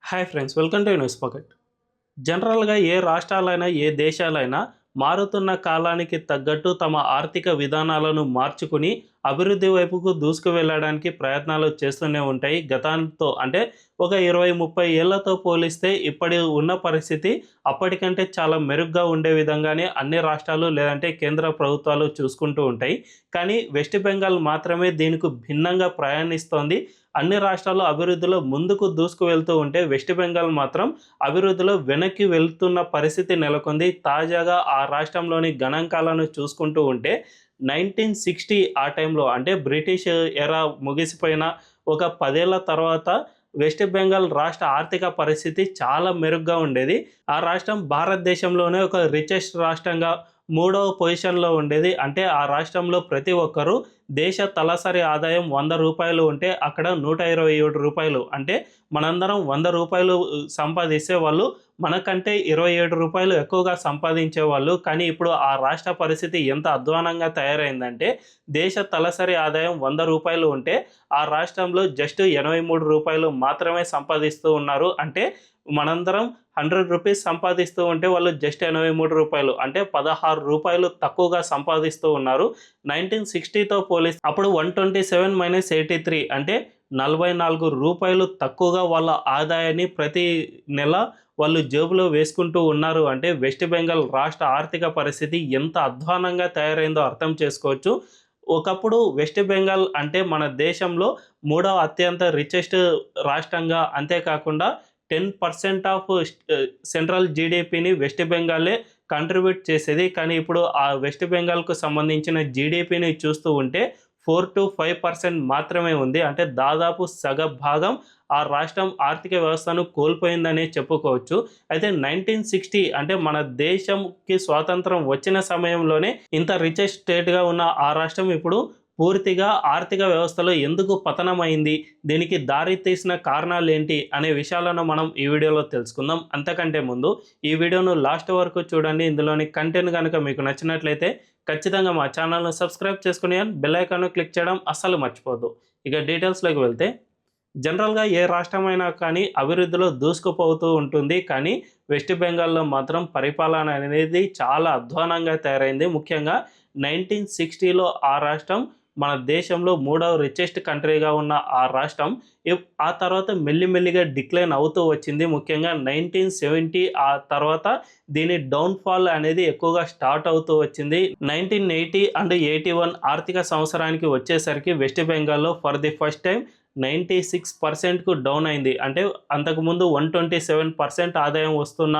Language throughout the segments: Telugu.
Hi friends, welcome to news pocket. జనరల్గా ఏ రాష్ట్రాలైనా ఏ దేశాలైనా మారుతున్న కాలానికి తగ్గట్టు తమ ఆర్థిక విధానాలను మార్చుకుని అభివృద్ధి వైపుకు దూసుకు వెళ్ళడానికి ప్రయత్నాలు చేస్తూనే ఉంటాయి. గతంతో అంటే ఒక 20-30 ఏళ్లతో పోలిస్తే ఇప్పటి ఉన్న పరిస్థితి అప్పటికంటే చాలా మెరుగ్గా ఉండే విధంగానే అన్ని రాష్ట్రాలు లేదంటే కేంద్ర ప్రభుత్వాలు చూసుకుంటూ ఉంటాయి. కానీ వెస్ట్ బెంగాల్ మాత్రమే దీనికి భిన్నంగా ప్రయాణిస్తోంది. అన్ని రాష్ట్రాలు అభివృద్ధిలో ముందుకు దూసుకు వెళ్తూ ఉంటే వెస్ట్ బెంగాల్ మాత్రం అభివృద్ధిలో వెనక్కి వెళ్తున్న పరిస్థితి నెలకొంది. తాజాగా ఆ రాష్ట్రంలోని గణాంకాలను చూసుకుంటూ ఉంటే 1960 ఆ టైంలో అంటే బ్రిటిష్ ఎరా ముగిసిపోయిన ఒక 10 ఏళ్ల తర్వాత వెస్ట్ బెంగాల్ రాష్ట్ర ఆర్థిక పరిస్థితి చాలా మెరుగ్గా ఉండేది. ఆ రాష్ట్రం భారతదేశంలోనే ఒక రిచెస్ట్ రాష్ట్రంగా మూడవ పొజిషన్లో ఉండేది. అంటే ఆ రాష్ట్రంలో ప్రతి ఒక్కరూ దేశ తలసరి ఆదాయం ₹100 ఉంటే అక్కడ ₹127. అంటే మనందరం ₹100 సంపాదిస్తే వాళ్ళు మనకంటే ₹27 ఎక్కువగా సంపాదించేవాళ్ళు. కానీ ఇప్పుడు ఆ రాష్ట్ర పరిస్థితి ఎంత అధ్వానంగా తయారైందంటే దేశ తలసరి ఆదాయం ₹100 ఉంటే ఆ రాష్ట్రంలో జస్ట్ ₹83 మాత్రమే సంపాదిస్తూ ఉన్నారు. అంటే మనందరం ₹100 సంపాదిస్తూ ఉంటే వాళ్ళు జస్ట్ ₹83 అంటే ₹16 తక్కువగా సంపాదిస్తూ ఉన్నారు. 1960తో పోలిస్తే అప్పుడు 127 - 83 అంటే ₹44 తక్కువగా వాళ్ళ ఆదాయాన్ని ప్రతి నెల వాళ్ళు జేబులో వేసుకుంటూ ఉన్నారు. అంటే వెస్ట్ బెంగాల్ రాష్ట్ర ఆర్థిక పరిస్థితి ఎంత అధ్వానంగా తయారైందో అర్థం చేసుకోవచ్చు. ఒకప్పుడు వెస్ట్ బెంగాల్ అంటే మన దేశంలో మూడవ అత్యంత రిచెస్ట్ రాష్ట్రంగా, అంతేకాకుండా 10% ఆఫ్ సెంట్రల్ జీడీపీని వెస్ట్ బెంగాలే కంట్రిబ్యూట్ చేసేది. కానీ ఇప్పుడు ఆ వెస్ట్ బెంగాల్కు సంబంధించిన జీడీపీని చూస్తూ ఉంటే 4-5% మాత్రమే ఉంది. అంటే దాదాపు సగ భాగం ఆ రాష్ట్రం ఆర్థిక వ్యవస్థను కోల్పోయిందనే చెప్పుకోవచ్చు. అయితే 1960 అంటే మన దేశంకి స్వాతంత్రం వచ్చిన సమయంలోనే ఇంత రిచెస్ట్ స్టేట్గా ఉన్న ఆ రాష్ట్రం ఇప్పుడు పూర్తిగా ఆర్థిక వ్యవస్థలో ఎందుకు పతనమైంది, దీనికి దారి తీసిన కారణాలు ఏంటి అనే విషయాలను మనం ఈ వీడియోలో తెలుసుకుందాం. అంతకంటే ముందు ఈ వీడియోను లాస్ట్ వరకు చూడండి. ఇందులోని కంటెంట్ కనుక మీకు నచ్చినట్లయితే ఖచ్చితంగా మా ఛానల్ను సబ్స్క్రైబ్ చేసుకుని బెల్ ఐకాన్ను క్లిక్ చేయడం అస్సలు మర్చిపోద్దు. ఇక డీటెయిల్స్లోకి వెళ్తే, జనరల్గా ఏ రాష్ట్రమైనా కానీ అభివృద్ధిలో దూసుకుపోతూ ఉంటుంది. కానీ వెస్ట్ బెంగాల్లో మాత్రం పరిపాలన అనేది చాలా అధ్వానంగా తయారైంది. ముఖ్యంగా 1960లో ఆ రాష్ట్రం మన దేశంలో మూడవ రిచెస్ట్ కంట్రీగా ఉన్న ఆ రాష్ట్రం ఆ తర్వాత మెల్లిమెల్లిగా డిక్లైన్ అవుతూ వచ్చింది. ముఖ్యంగా 1970 ఆ తర్వాత దీని డౌన్ఫాల్ అనేది ఎక్కువగా స్టార్ట్ అవుతూ వచ్చింది. 1980 అండ్ 81 ఆర్థిక సంవత్సరానికి వచ్చేసరికి వెస్ట్ బెంగాల్లో ఫర్ ది ఫస్ట్ టైం 96%కు డౌన్ అయింది. అంటే అంతకుముందు 127% ఆదాయం వస్తున్న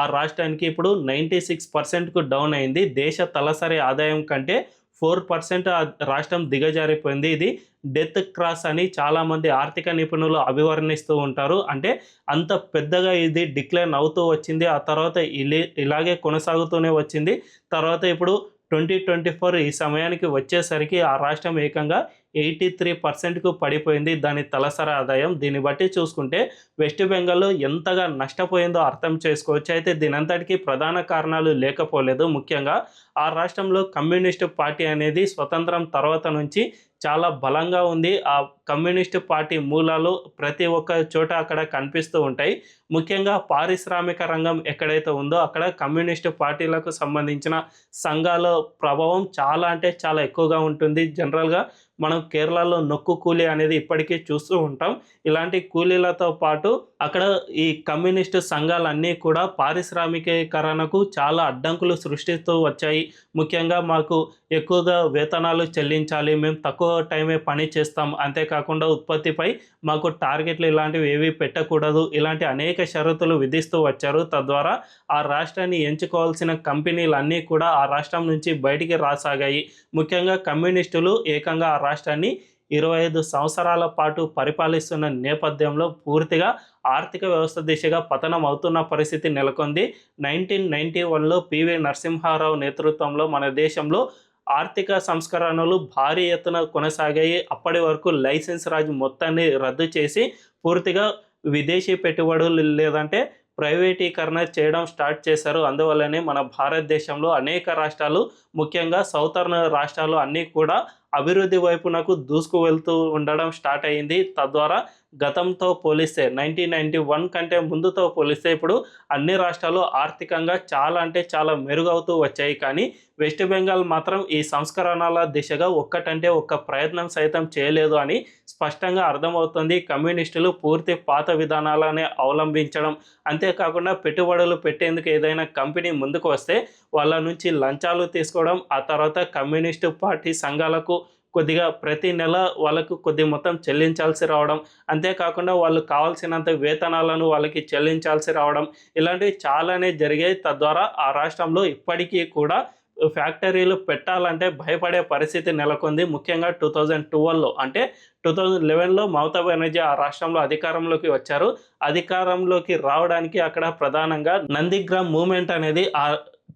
ఆ రాష్ట్రానికి ఇప్పుడు 96%కు డౌన్ అయింది. దేశ తలసరి ఆదాయం కంటే 4% ఆ రాష్ట్రం దిగజారిపోయింది. ఇది డెత్ క్రాస్ అని చాలామంది ఆర్థిక నిపుణులు అభివర్ణిస్తూ ఉంటారు. అంటే అంత పెద్దగా ఇది డిక్లైన్ అవుతూ వచ్చింది. ఆ తర్వాత ఇలాగే కొనసాగుతూనే వచ్చింది. తర్వాత ఇప్పుడు 2024 ఈ సమయానికి వచ్చేసరికి ఆ రాష్ట్రం ఏకంగా 83%కు పడిపోయింది దాని తలసరి ఆదాయం. దీన్ని బట్టి చూసుకుంటే వెస్ట్ బెంగాల్లో ఎంతగా నష్టపోయిందో అర్థం చేసుకోవచ్చు. అయితే దీనంతటికీ ప్రధాన కారణాలు లేకపోలేదు. ముఖ్యంగా ఆ రాష్ట్రంలో కమ్యూనిస్టు పార్టీ అనేది స్వతంత్రం తర్వాత నుంచి చాలా బలంగా ఉంది. ఆ కమ్యూనిస్టు పార్టీ మూలాలు ప్రతి ఒక్క చోట అక్కడ కనిపిస్తూ ఉంటాయి. ముఖ్యంగా పారిశ్రామిక రంగం ఎక్కడైతే ఉందో అక్కడ కమ్యూనిస్టు పార్టీలకు సంబంధించిన సంఘాల ప్రభావం చాలా అంటే చాలా ఎక్కువగా ఉంటుంది. జనరల్గా మనం కేరళలో నొక్కు కూలీ అనేది ఇప్పటికీ చూస్తూ ఉంటాం. ఇలాంటి కూలీలతో పాటు అక్కడ ఈ కమ్యూనిస్టు సంఘాలన్నీ కూడా పారిశ్రామికీకరణకు చాలా అడ్డంకులు సృష్టిస్తూ వచ్చాయి. ముఖ్యంగా మాకు ఎక్కువగా వేతనాలు చెల్లించాలి, మేము తక్కువ టైమే పని చేస్తాం, అంతేకాకుండా ఉత్పత్తిపై మాకు టార్గెట్లు ఇలాంటివి ఏవి పెట్టకూడదు, ఇలాంటి అనేక షరతులు విధిస్తూ వచ్చారు. తద్వారా ఆ రాష్ట్రాన్ని ఎంచుకోవాల్సిన కంపెనీలన్నీ కూడా ఆ రాష్ట్రం నుంచి బయటికి రాసాగాయి. ముఖ్యంగా కమ్యూనిస్టులు ఏకంగా ఆ రాష్ట్రాన్ని 25 సంవత్సరాల పాటు పరిపాలిస్తున్న నేపథ్యంలో పూర్తిగా ఆర్థిక వ్యవస్థ దిశగా పతనం అవుతున్న పరిస్థితి నెలకొంది. 1991లో పివి నరసింహారావు నేతృత్వంలో మన దేశంలో ఆర్థిక సంస్కరణలు భారీ ఎత్తున కొనసాగాయి. అప్పటి వరకు లైసెన్స్ రాజు మొత్తాన్ని రద్దు చేసి పూర్తిగా విదేశీ పెట్టుబడులు లేదంటే ప్రైవేటీకరణ చేయడం స్టార్ట్ చేశారు. అందువల్లనే మన భారతదేశంలో అనేక రాష్ట్రాలు, ముఖ్యంగా సౌతర్న్ రాష్ట్రాలు అన్నీ కూడా అభివృద్ధి వైపునకు దూసుకు వెళ్తూ ఉండడం స్టార్ట్ అయింది. తద్వారా గతంతో పోలిస్తే 1991 కంటే ముందుతో పోలిస్తే ఇప్పుడు అన్ని రాష్ట్రాలు ఆర్థికంగా చాలా అంటే చాలా మెరుగవుతూ వచ్చాయి. కానీ వెస్ట్ బెంగాల్ మాత్రం ఈ సంస్కరణల దిశగా ఒక్కటంటే ఒక్క ప్రయత్నం సైతం చేయలేదు అని స్పష్టంగా అర్థమవుతుంది. కమ్యూనిస్టులు పూర్తి పాత విధానాలనే అవలంబించడం, అంతేకాకుండా పెట్టుబడులు పెట్టేందుకు ఏదైనా కంపెనీ ముందుకు వస్తే వాళ్ళ నుంచి లంచాలు తీసుకోవడం, ఆ తర్వాత కమ్యూనిస్టు పార్టీ సంఘాలకు కొద్దిగా ప్రతి నెల వాళ్ళకు కొద్ది మొత్తం చెల్లించాల్సి రావడం, అంతేకాకుండా వాళ్ళు కావాల్సినంత వేతనాలను వాళ్ళకి చెల్లించాల్సి రావడం, ఇలాంటివి చాలానే జరిగాయి. తద్వారా ఆ రాష్ట్రంలో ఇప్పటికీ కూడా ఫ్యాక్టరీలు పెట్టాలంటే భయపడే పరిస్థితి నెలకొంది. ముఖ్యంగా 2012లో అంటే 2011లో మమతా బెనర్జీ ఆ రాష్ట్రంలో అధికారంలోకి వచ్చారు. అధికారంలోకి రావడానికి అక్కడ ప్రధానంగా నందిగ్రామ్ మూవ్మెంట్ అనేది ఆ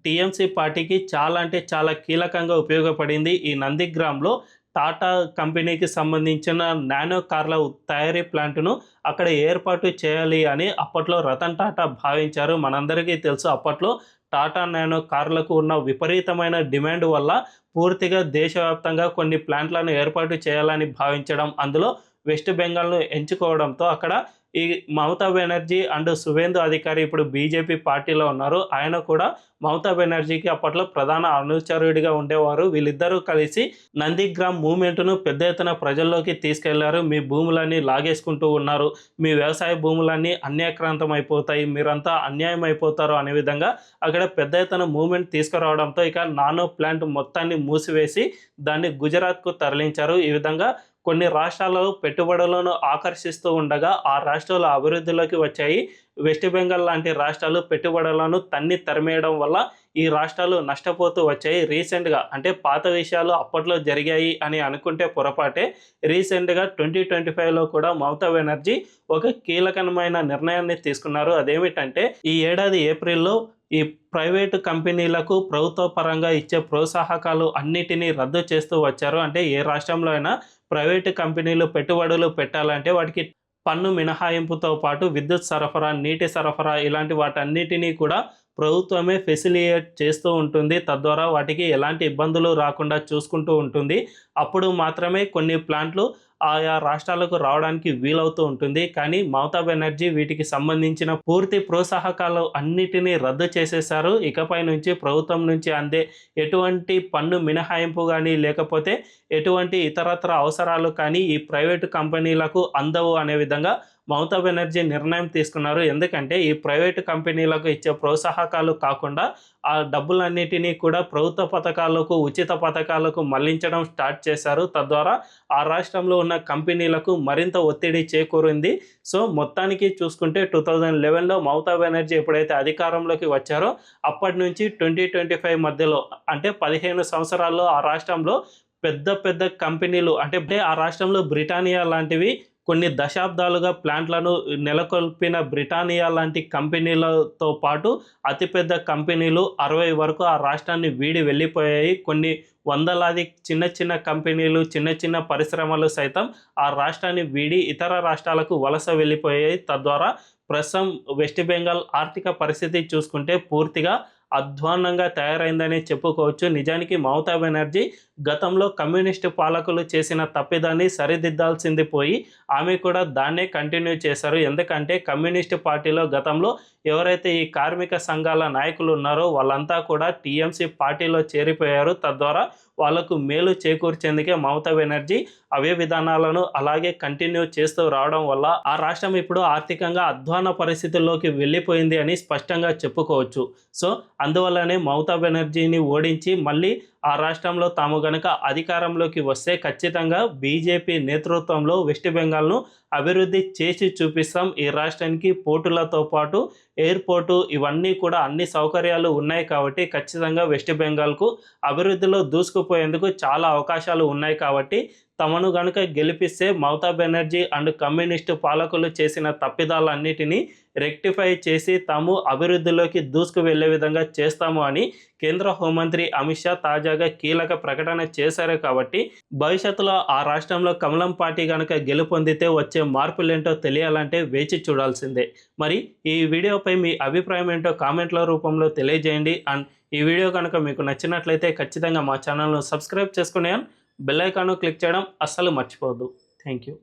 టీఎంసీ పార్టీకి చాలా అంటే చాలా కీలకంగా ఉపయోగపడింది. ఈ నందిగ్రామ్లో టాటా కంపెనీకి సంబంధించిన నానో కార్ల తయారీ ప్లాంట్ను అక్కడ ఏర్పాటు చేయాలి అని అప్పట్లో రతన్ టాటా భావించారు. మనందరికీ తెలుసు, అప్పట్లో టాటా నానో కార్లకు ఉన్న విపరీతమైన డిమాండ్ వల్ల పూర్తిగా దేశవ్యాప్తంగా కొన్ని ప్లాంట్లను ఏర్పాటు చేయాలని భావించడం, అందులో వెస్ట్ బెంగాల్ను ఎంచుకోవడంతో అక్కడ ఈ మమతా బెనర్జీ అండ్ సువేందు అధికారి ఇప్పుడు బీజేపీ పార్టీలో ఉన్నారు. ఆయన కూడా మమతా బెనర్జీకి అప్పట్లో ప్రధాన అనుచరుడిగా ఉండేవారు. వీళ్ళిద్దరూ కలిసి నందిగ్రామ్ మూవ్మెంట్ను పెద్ద ఎత్తున ప్రజల్లోకి తీసుకెళ్లారు. మీ భూములన్నీ లాగేసుకుంటూ ఉన్నారు, మీ వ్యవసాయ భూములన్నీ అన్యాక్రాంతం అయిపోతాయి, మీరంతా అన్యాయం అయిపోతారు అనే విధంగా అక్కడ పెద్ద ఎత్తున మూవ్మెంట్ తీసుకురావడంతో ఇక నానో ప్లాంట్ మొత్తాన్ని మూసివేసి దాన్ని గుజరాత్కు తరలించారు. ఈ విధంగా కొన్ని రాష్ట్రాలలో పెట్టుబడులను ఆకర్షిస్తూ ఉండగా ఆ రాష్ట్రాలు అభివృద్ధిలోకి వచ్చాయి. వెస్ట్ బెంగాల్ లాంటి రాష్ట్రాలు పెట్టుబడులను తన్ని తరిమేయడం వల్ల ఈ రాష్ట్రాలు నష్టపోతూ వచ్చాయి. రీసెంట్గా అంటే పాత విషయాలు అప్పట్లో జరిగాయి అని అనుకుంటే పొరపాటే. రీసెంట్గా 2025లో కూడా మమతా బెనర్జీ ఒక కీలకమైన నిర్ణయాన్ని తీసుకున్నారు. అదేమిటంటే ఈ ఏడాది ఏప్రిల్లో ఈ ప్రైవేటు కంపెనీలకు ప్రభుత్వ పరంగా ఇచ్చే ప్రోత్సాహకాలు అన్నిటినీ రద్దు చేస్తూ వచ్చారు. అంటే ఏ రాష్ట్రంలో అయినా ప్రైవేటు కంపెనీలు పెట్టుబడులు పెట్టాలంటే వాటికి పన్ను మినహాయింపుతో పాటు విద్యుత్ సరఫరా, నీటి సరఫరా ఇలాంటి వాటన్నిటినీ కూడా ప్రభుత్వమే ఫెసిలియేట్ చేస్తూ ఉంటుంది. తద్వారా వాటికి ఎలాంటి ఇబ్బందులు రాకుండా చూసుకుంటూ ఉంటుంది. అప్పుడు మాత్రమే కొన్ని ప్లాంట్లు ఆయా రాష్ట్రాలకు రావడానికి వీలవుతూ ఉంటుంది. కానీ మమతా బెనర్జీ వీటికి సంబంధించిన పూర్తి ప్రోత్సాహకాలు అన్నిటినీ రద్దు చేసేశారు. ఇకపై నుంచి ప్రభుత్వం నుంచి అందే ఎటువంటి పన్ను మినహాయింపు కానీ లేకపోతే ఎటువంటి ఇతరత్ర అవసరాలు కానీ ఈ ప్రైవేటు కంపెనీలకు అందవు అనే విధంగా మమతా బెనర్జీ నిర్ణయం తీసుకున్నారు. ఎందుకంటే ఈ ప్రైవేటు కంపెనీలకు ఇచ్చే ప్రోత్సాహకాలు కాకుండా ఆ డబ్బులన్నిటినీ కూడా ప్రభుత్వ పథకాలకు, ఉచిత పథకాలకు మళ్లించడం స్టార్ట్ చేశారు. తద్వారా ఆ రాష్ట్రంలో ఉన్న కంపెనీలకు మరింత ఒత్తిడి చేకూరింది. సో మొత్తానికి చూసుకుంటే 2011లో మమతా బెనర్జీ ఎప్పుడైతే అధికారంలోకి వచ్చారో అప్పటి నుంచి 2025 మధ్యలో అంటే 15 సంవత్సరాల్లో ఆ రాష్ట్రంలో పెద్ద పెద్ద కంపెనీలు అంటే ఆ రాష్ట్రంలో బ్రిటానియా లాంటివి కొన్ని దశాబ్దాలుగా ప్లాంట్లను నెలకొల్పిన బ్రిటానియా లాంటి కంపెనీలతో పాటు అతిపెద్ద కంపెనీలు 60 వరకు ఆ రాష్ట్రాన్ని వీడి వెళ్ళిపోయాయి. కొన్ని వందలాది చిన్న చిన్న కంపెనీలు, చిన్న చిన్న పరిశ్రమలు సైతం ఆ రాష్ట్రాన్ని వీడి ఇతర రాష్ట్రాలకు వలస వెళ్ళిపోయాయి. తద్వారా ప్రస్తుతం వెస్ట్ బెంగాల్ ఆర్థిక పరిస్థితి చూసుకుంటే పూర్తిగా అధ్వాన్నంగా తయారైందని చెప్పుకోవచ్చు. నిజానికి మమతా బెనర్జీ గతంలో కమ్యూనిస్టు పాలకులు చేసిన తప్పిదాన్ని సరిదిద్దాల్సింది పోయి ఆమె కూడా దాన్నే కంటిన్యూ చేశారు. ఎందుకంటే కమ్యూనిస్టు పార్టీలో గతంలో ఎవరైతే ఈ కార్మిక సంఘాల నాయకులు ఉన్నారో వాళ్ళంతా కూడా టీఎంసీ పార్టీలో చేరిపోయారు. తద్వారా వాళ్లకు మేలు చేకూర్చేందుకే మమతా బెనర్జీ అవే విధానాలను అలాగే కంటిన్యూ చేస్తూ రావడం వల్ల ఆ రాష్ట్రం ఇప్పుడు ఆర్థికంగా అధ్వాన పరిస్థితుల్లోకి వెళ్ళిపోయింది అని స్పష్టంగా చెప్పుకోవచ్చు. సో అందువల్లనే మమతా బెనర్జీని ఓడించి మళ్ళీ ఆ రాష్ట్రంలో తాము గనక అధికారంలోకి వస్తే ఖచ్చితంగా బీజేపీ నేతృత్వంలో వెస్ట్ బెంగాల్ను అభివృద్ధి చేసి చూపిస్తాం. ఈ రాష్ట్రానికి పోర్టులతో పాటు ఎయిర్పోర్టు ఇవన్నీ కూడా అన్ని సౌకర్యాలు ఉన్నాయి కాబట్టి ఖచ్చితంగా వెస్ట్ బెంగాల్కు అభివృద్ధిలో దూసుకుపోయేందుకు చాలా అవకాశాలు ఉన్నాయి కాబట్టి తమను గనుక గెలిపిస్తే మమతా బెనర్జీ అండ్ కమ్యూనిస్టు పాలకులు చేసిన తప్పిదాలన్నిటినీ రెక్టిఫై చేసి తాము అభివృద్ధిలోకి దూసుకు వెళ్లే విధంగా చేస్తాము అని కేంద్ర హోంమంత్రి అమిత్ షా తాజాగా కీలక ప్రకటన చేశారు. కాబట్టి భవిష్యత్తులో ఆ రాష్ట్రంలో కమలం పార్టీ కనుక గెలుపొందితే వచ్చే మార్పులేంటో తెలియాలంటే వేచి చూడాల్సిందే. మరి ఈ వీడియోపై మీ అభిప్రాయం ఏంటో కామెంట్ల రూపంలో తెలియజేయండి. అండ్ ఈ వీడియో కనుక మీకు నచ్చినట్లయితే ఖచ్చితంగా మా ఛానల్ను సబ్స్క్రైబ్ చేసుకునే బెల్ ఐకాన్ను క్లిక్ చేయడం అస్సలు మర్చిపోవద్దు. Thank you.